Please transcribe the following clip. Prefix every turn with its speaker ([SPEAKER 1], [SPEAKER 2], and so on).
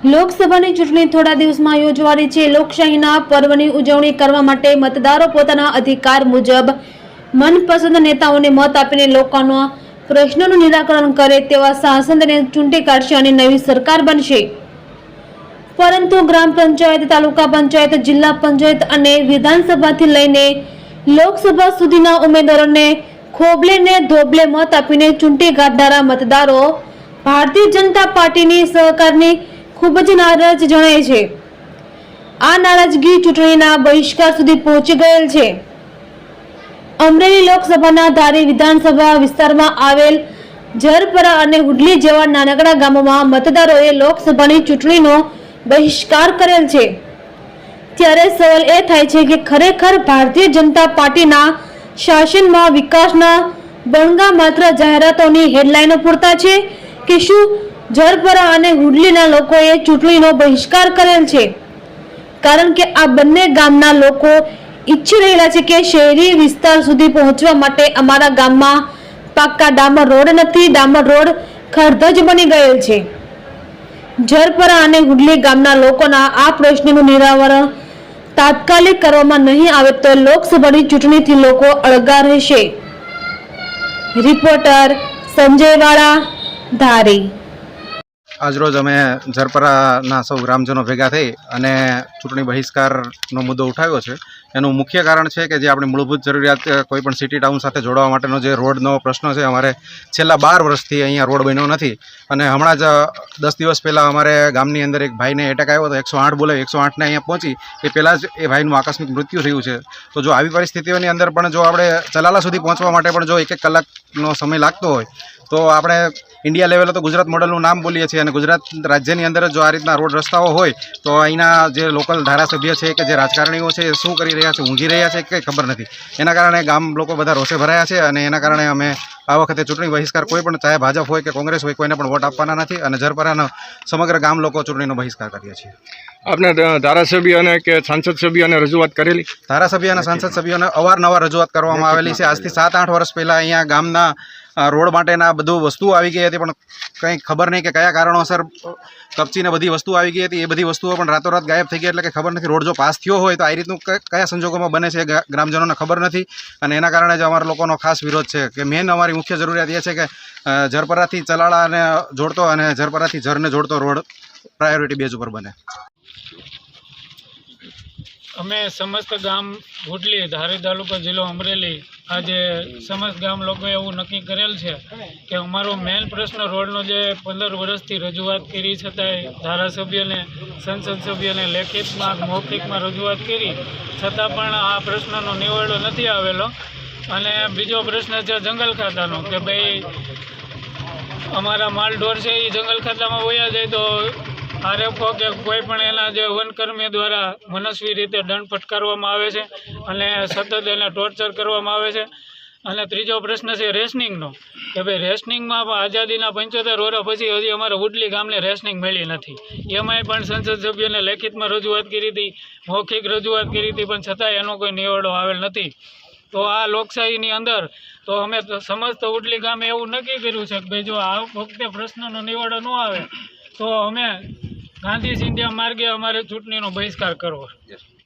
[SPEAKER 1] લોકસભાની ચૂંટણી થોડા દિવસમાં યોજવાની છે। લોકશાહીના પર્વની ઉજવણી કરવા માટે મતદારો પોતાના અધિકાર મુજબ મનપસંદ નેતાઓને મત આપીને લોકોના પ્રશ્નોનું નિરાકરણ કરે તેવા સાંસદને ચૂંટી કાઢશે અને નવી સરકાર બનશે। પરંતુ ગ્રામ પંચાયત, તાલુકા પંચાયત, જિલ્લા પંચાયત અને વિધાનસભાથી લઈને લોકસભા સુધીના ઉમેદવારોને ખોબલે ને ધોબલે મત આપીને ચૂંટી કાઢનારા મતદારો ભારતીય જનતા પાર્ટીની સરકારની ખૂબ જ નારાજ જણાય છે। આ નારાજગી ચૂંટણીના બહિષ્કાર સુધી પહોંચી ગયેલ છે। અમરેલી લોકસભાના ધારી વિધાનસભા વિસ્તારમાં આવેલ ઝરપરા અને હુડલી જેવા નાનકડા ગામોમાં મતદારોએ લોકસભાની ચૂંટણીનો બહિષ્કાર કરેલ છે। ત્યારે સવાલ એ થાય છે કે ખરેખર ભારતીય જનતા પાર્ટીના શાસનમાં વિકાસના બણગા માત્ર જાહેરાતોની હેડલાઇનો પૂરતા છે કે શું ઝરપરા અને હુડલીના લોકોએ ચૂંટણીનો બહિષ્કાર કરેલ છે? કારણ કે આ બંને ગામના લોકો ઈચ્છી રહેલા છે કે શહેરી વિસ્તાર સુધી પહોંચવા માટે અમારા ગામમાં પાક્કા ડામર રોડ નથી, ડામર રોડ ખડધજ બની ગયેલ છે। ઝરપરા અને હુડલી ગામના લોકોના આ પ્રશ્નનું નિરાકરણ તાત્કાલિક કરવામાં નહીં આવે તો લોકસભાની ચૂંટણીથી લોકો અળગા રહેશે। રિપોર્ટર સંજય વાળા, ધારી।
[SPEAKER 2] આજરોજ અમે ઝરપરાના સૌ ગ્રામજનો ભેગા થઈ અને ચૂંટણી બહિષ્કારનો મુદ્દો ઉઠાવ્યો છે। એનું મુખ્ય કારણ છે કે જે આપણી મૂળભૂત જરૂરિયાત કોઈ પણ સિટી ટાઉન સાથે જોડવા માટેનો જે રોડનો પ્રશ્ન છે, અમારે છેલ્લા 12 વર્ષથી અહીંયા રોડ બન્યો નથી અને હમણાં જ 10 દિવસ પહેલાં અમારે ગામની અંદર એક ભાઈને એટેક આવ્યો હતો, 108 બોલાવી, 108ને અહીંયા પહોંચી એ પહેલાં જ એ ભાઈનું આકસ્મિક મૃત્યુ થયું છે। તો જો આવી પરિસ્થિતિઓની અંદર પણ જો આપણે ચલાલા સુધી પહોંચવા માટે પણ જો 1-1 કલાકનો સમય લાગતો હોય તો આપણે ઇન્ડિયા લેવલે તો ગુજરાત મોડલનું નામ બોલીએ છીએ અને ગુજરાત રાજ્યની અંદર જો આ રીતના રોડ રસ્તાઓ હોય તો અહીંના જે લોકલ ધારાસભ્ય છે કે જે રાજકારણીઓ છે એ શું કરી રહ્યા છે, ઊંઘી રહ્યા છે કંઈ ખબર નથી। એના કારણે ગામ લોકો બધા રોષે ભરાયા છે અને એના કારણે અમે આ વખતે ચૂંટણી બહિષ્કાર કોઈ પણ, ચાહે ભાજપ હોય કે કોંગ્રેસ હોય, કોઈને પણ વોટ આપવાના નથી અને ઝરપરાના સમગ્ર ગામ લોકો ચૂંટણીનો બહિષ્કાર કરીએ છીએ।
[SPEAKER 3] આપને ધારાસભ્યોને કે સાંસદ સભ્યોને રજૂઆત કરેલી?
[SPEAKER 2] ધારાસભ્ય અને સાંસદ સભ્યોને અવારનવાર રજૂઆત કરવામાં આવેલી છે। આજથી 7-8 વર્ષ પહેલાં અહીંયા ગામના રોડ માટેના બધું વસ્તુઓ આવી ગઈ હતી પણ કંઈ ખબર નહીં કે કયા કારણોસર કપચીને બધી વસ્તુ આવી ગઈ હતી, એ બધી વસ્તુઓ પણ રાતોરાત ગાયબ થઈ ગઈ એટલે કે ખબર નથી રોડ જો પાસ થયો હોય તો આ રીતનું કયા સંજોગોમાં બને છે ગ્રામજનોને ખબર નથી અને એના કારણે જ અમારા લોકોનો ખાસ વિરોધ છે કે મેન અમારી મુખ્ય જરૂરિયાત એ છે કે ઝરપરાથી ચલાળાને જોડતો અને ઝરપરાથી ઝરને જોડતો રોડ પ્રાયોરિટી બેઝ ઉપર બને।
[SPEAKER 4] અમે સમસ્ત ગામ હુડલી, ધારી તાલુકો, જિલ્લો અમરેલી, આજે સમસ્ત ગામ લોકોએ એવું નક્કી કરેલ છે કે અમારો મેઇન પ્રશ્ન રોડનો જે 15 વર્ષથી રજૂઆત કરી છતાંય ધારાસભ્યને, સંસદ સભ્યને લેખિતમાં, મૌખિકમાં રજૂઆત કરી છતાં પણ આ પ્રશ્નનો નિવેડો નથી આવેલો। અને બીજો પ્રશ્ન છે જંગલ ખાતાનો કે ભાઈ અમારા માલ ઢોર છે એ જંગલ ખાતામાં વયા જાય તો આરએફઓ કે કોઈ પણ એના જે વનકર્મી દ્વારા મનસ્વી રીતે દંડ ફટકારવામાં આવે છે અને સતત એને ટોર્ચર કરવામાં આવે છે। અને ત્રીજો પ્રશ્ન છે રેશનિંગનો કે ભાઈ રેશનિંગમાં આઝાદીના 75 વર્ષ પછી હજી અમારે હુડલી ગામને રેશનિંગ મળી નથી। એમાંય પણ સંસદ સભ્યોને લેખિતમાં રજૂઆત કરી હતી, મૌખિક રજૂઆત કરી હતી પણ છતાંય એનો કોઈ નિવેડો આવેલ નથી। તો આ લોકશાહીની અંદર તો અમે સમસ્ત હુડલી ગામે એવું નક્કી કર્યું છે કે ભાઈ જો આ વખતે પ્રશ્નનો નિવેડો ન આવે તો અમે ગાંધી સિંધિયા માર્ગે અમારે ચૂંટણીનો બહિષ્કાર કરવો।